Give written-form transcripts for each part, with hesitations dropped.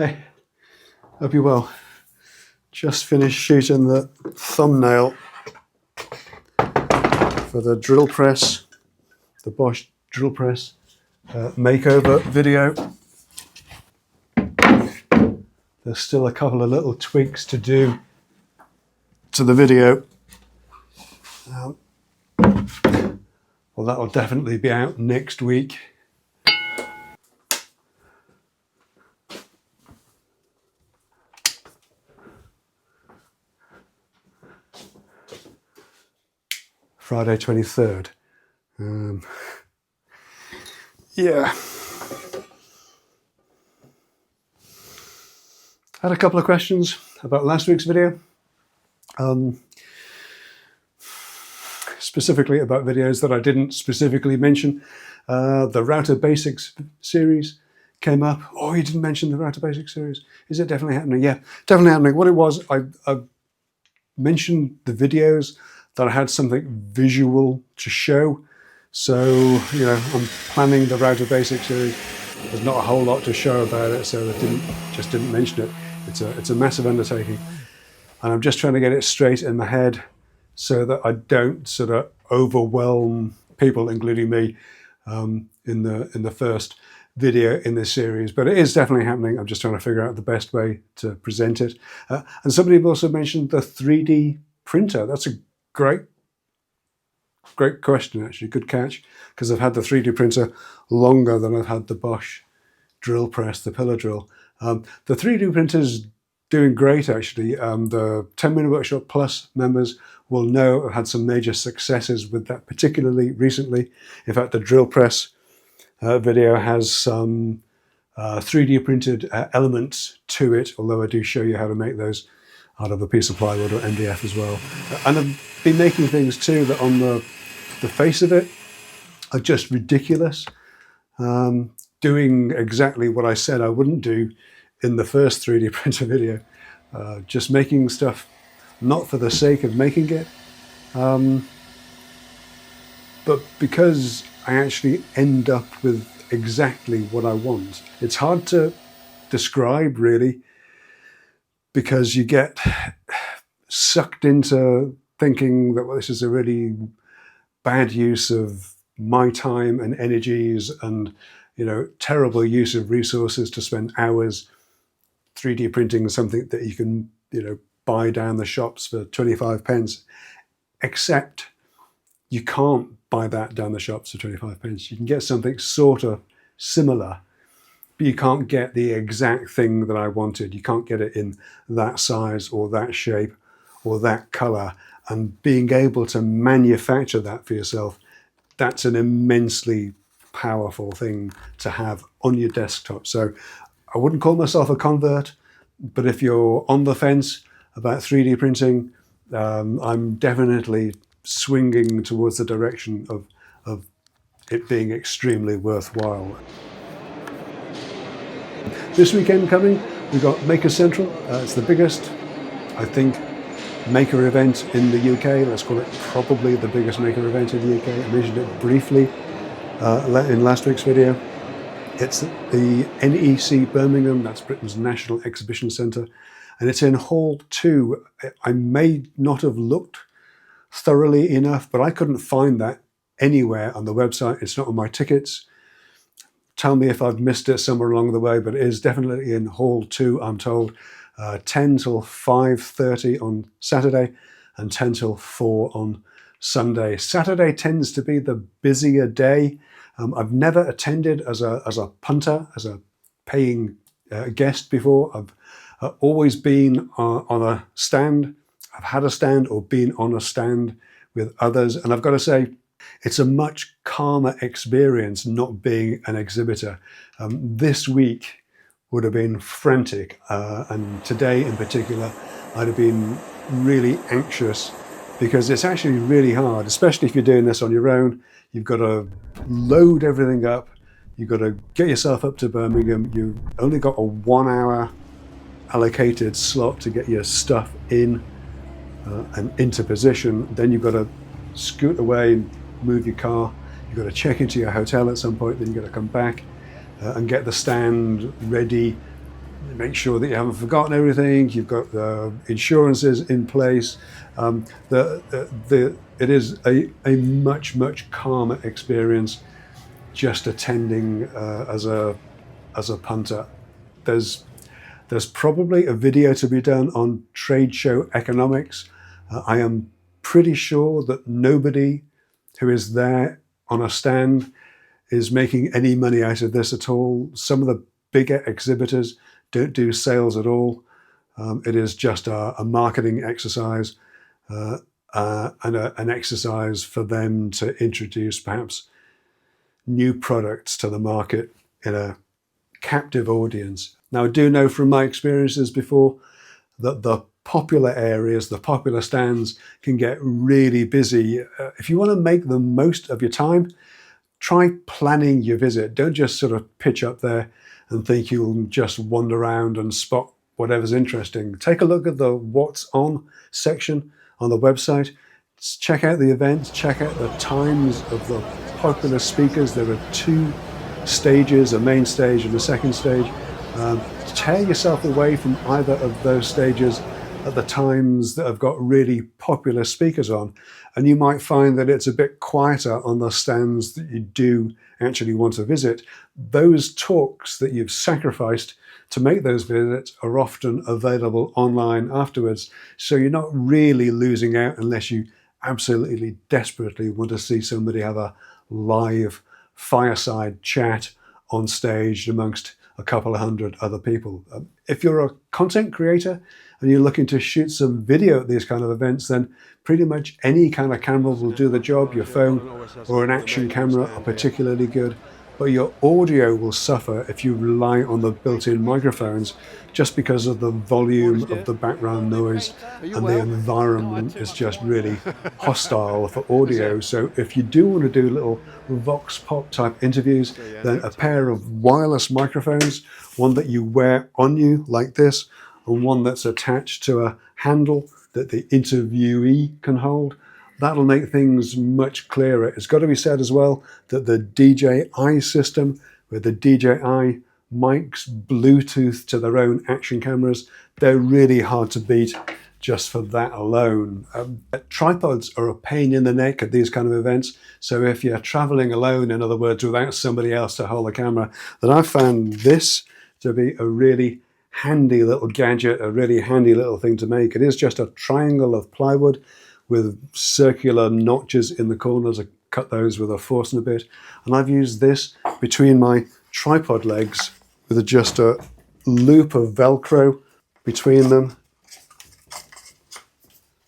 Hey, hope you're well. Just finished shooting the thumbnail for the drill press, the Bosch drill press makeover video. There's still a couple of little tweaks to do to the video. Well, that'll definitely be out next week. Friday 23rd. Yeah. I had a couple of questions about last week's video. Specifically about videos that I didn't specifically mention. The Router Basics series came up. Oh, you didn't mention the Router Basics series. Is it definitely happening? Yeah, definitely happening. What it was, I mentioned the videos that I had something visual to show. So, you know, I'm planning the Router Basics series. There's not a whole lot to show about it, so I didn't mention it. It's a massive undertaking. And I'm just trying to get it straight in my head so that I don't sort of overwhelm people, including me, in the first video in this series. But it is definitely happening. I'm just trying to figure out the best way to present it. And somebody also mentioned the 3D printer. That's a great question, actually. Good catch, because I've had the 3D printer longer than I've had the Bosch drill press, the pillar drill. The 3D printer's doing great, actually. The 10-Minute Workshop Plus members will know I've had some major successes with that, particularly recently. In fact, the drill press video has some 3D printed elements to it, although I do show you how to make those out of a piece of plywood or MDF as well. And I've been making things too that on the face of it are just ridiculous. Doing exactly what I said I wouldn't do in the first 3D printer video. Just making stuff not for the sake of making it, but because I actually end up with exactly what I want. It's hard to describe, really, because you get sucked into thinking that, well, this is a really bad use of my time and energies, and, you know, terrible use of resources to spend hours 3D printing something that you can, you know, buy down the shops for 25 pence, except you can't buy that down the shops for 25 pence. You can get something sort of similar, but you can't get the exact thing that I wanted. You can't get it in that size or that shape or that color. And being able to manufacture that for yourself, that's an immensely powerful thing to have on your desktop. So I wouldn't call myself a convert, but if you're on the fence about 3D printing, I'm definitely swinging towards the direction of it being extremely worthwhile. This weekend coming, we've got Maker Central. It's the biggest, I think, maker event in the UK. Let's call it probably the biggest maker event in the UK. I mentioned it briefly in last week's video. It's the NEC Birmingham, that's Britain's National Exhibition Centre, and it's in Hall 2. I may not have looked thoroughly enough, but I couldn't find that anywhere on the website. It's not on my tickets. Tell me if I've missed it somewhere along the way, but it is definitely in Hall 2, I'm told. 10 till 5:30 on Saturday and 10 till 4 on Sunday. Saturday tends to be the busier day. I've never attended as a punter, as a paying guest before. I've always been on a stand. I've had a stand or been on a stand with others. And I've got to say, it's a much calmer experience not being an exhibitor. This week would have been frantic. And today in particular, I'd have been really anxious because it's actually really hard, especially if you're doing this on your own. You've got to load everything up. You've got to get yourself up to Birmingham. You've only got a 1 hour allocated slot to get your stuff in and into position. Then you've got to scoot away and move your car. You've got to check into your hotel at some point. Then you've got to come back and get the stand ready make sure that you haven't forgotten everything. You've got the insurances in place. It is a much calmer experience just attending as a punter. There's probably a video to be done on trade show economics. I am pretty sure that nobody who is there on a stand is making any money out of this at all. Some of the bigger exhibitors don't do sales at all. It is just a marketing exercise and an exercise for them to introduce perhaps new products to the market in a captive audience. Now, I do know from my experiences before that the popular areas, the popular stands can get really busy. If you want to make the most of your time, try planning your visit. Don't just sort of pitch up there and think you'll just wander around and spot whatever's interesting. Take a look at the What's On section on the website. Check out the events, check out the times of the popular speakers. There are 2 stages, a main stage and a second stage. Tear yourself away from either of those stages at the times that have got really popular speakers on, and you might find that it's a bit quieter on the stands that you do actually want to visit. Those talks that you've sacrificed to make those visits are often available online afterwards, so you're not really losing out unless you absolutely desperately want to see somebody have a live fireside chat on stage amongst a couple of hundred other people. If you're a content creator and you're looking to shoot some video at these kind of events, then pretty much any kind of camera will do the job. Your phone or an action camera are particularly good, but your audio will suffer if you rely on the built-in microphones, just because of the volume of the background noise, and the environment is just really hostile for audio. So if you do want to do little vox pop type interviews, then a pair of wireless microphones, one that you wear on you like this, and one that's attached to a handle that the interviewee can hold, that'll make things much clearer. It's got to be said as well that the DJI system, with the DJI mics Bluetooth to their own action cameras, they're really hard to beat just for that alone. Tripods are a pain in the neck at these kind of events, so if you're traveling alone, in other words, without somebody else to hold the camera, then I've found this to be a really handy little gadget, a really handy little thing to make. It is just a triangle of plywood with circular notches in the corners. I cut those with a Forstner bit, and I've used this between my tripod legs with just a loop of Velcro between them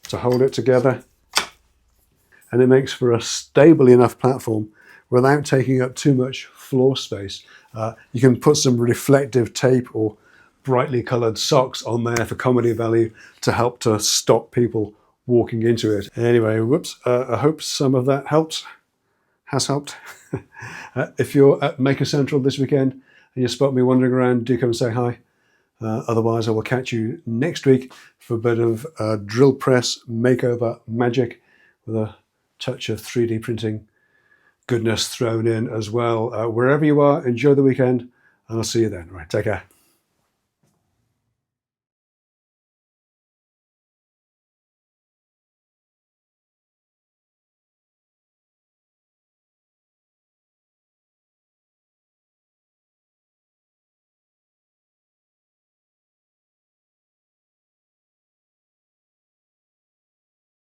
to hold it together, and it makes for a stable enough platform without taking up too much floor space. You can put some reflective tape or brightly coloured socks on there for comedy value to help to stop people walking into it. Anyway, whoops, I hope some of that has helped. If you're at Maker Central this weekend and you spot me wandering around, do come and say hi. Otherwise, I will catch you next week for a bit of drill press makeover magic with a touch of 3D printing goodness thrown in as well. Wherever you are, enjoy the weekend, and I'll see you then. Right, take care.